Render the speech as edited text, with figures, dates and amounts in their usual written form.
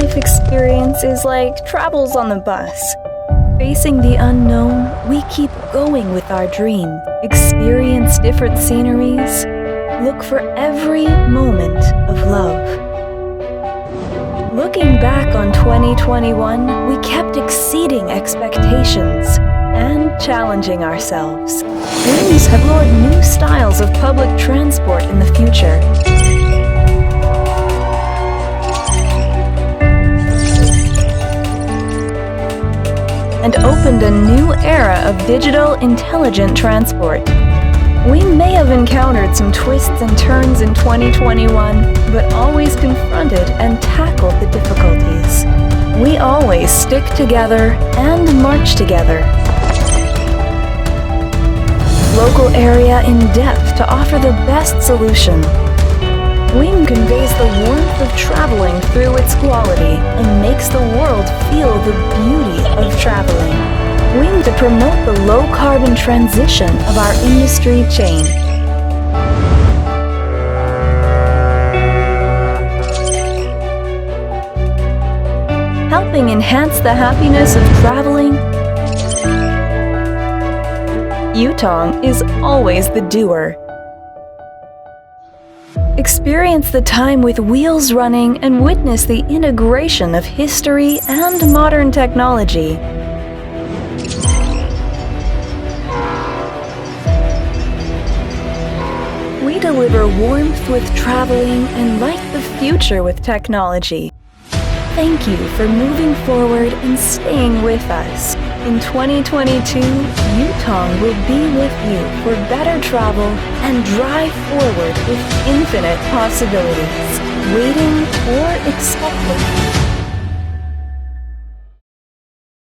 life experience is like travels on the bus. Facing the unknown, we keep going with our dream, experience different sceneries, look for every moment of love. Looking back on 2021, we kept exceeding expectations and challenging ourselves. Wings have explored new styles of public transport in the future. And opened a new era of digital, intelligent transport. We may have encountered some twists and turns in 2021, but always confronted and tackled the difficulties. We always stick together and march together. Local area in depth to offer the best solution. Wing conveys the warmth of traveling through its quality and makes the world feel the beauty of traveling. Wing to promote the low-carbon transition of our industry chain. Helping enhance the happiness of traveling, Yutong is always the doer. Experience the time with wheels running and witness the integration of history and modern technology. We deliver warmth with traveling and light the future with technology. Thank you for moving forward and staying with us. In 2022, Yutong will be with you for better travel and drive forward with infinite possibilities, waiting or